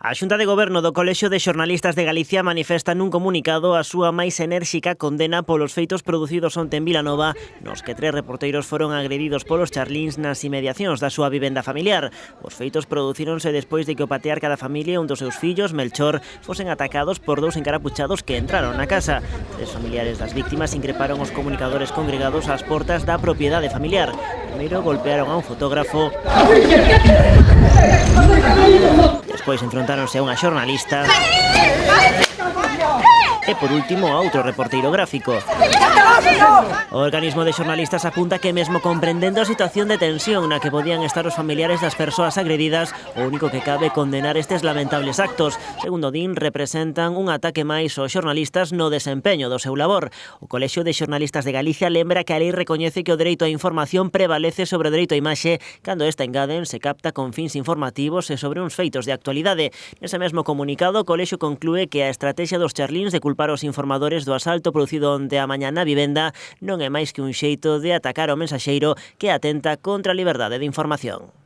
A Xunta de Goberno do Colexio de Xornalistas de Galicia manifesta nun comunicado a súa máis enérxica condena polos feitos producidos onte en Vilanova, nos que 3 reporteiros foron agredidos polos charlíns nas inmediacións da súa vivenda familiar. Os feitos producíronse despois de que o patriarca da familia e un dos seus fillos, Melchor, fosen atacados por 2 encarapuchados que entraron na casa. 3 familiares das víctimas increparon os comunicadores congregados ás portas da propiedade familiar. Primeiro golpearon a un fotógrafo, despois enfrontáronse a unha xornalista e, por último, a outro reporteiro gráfico. O organismo de xornalistas apunta que mesmo comprendendo a situación de tensión na que podían estar os familiares das persoas agredidas, o único que cabe é condenar estes lamentables actos. Segundo din, representan un ataque máis aos xornalistas no desempeño do seu labor. O Colexio de Xornalistas de Galicia lembra que a lei recoñece que o dereito á información prevalece sobre o dereito á imaxe cando esta engaden se capta con fins informativos e sobre uns feitos de actualidade. Nese mesmo comunicado, o Colexio conclúe que a estrategia dos charlíns de culpar os informadores do asalto producido onte a mañá na vivenda non é máis que un xeito de atacar ao mensaxeiro que atenta contra a liberdade de información.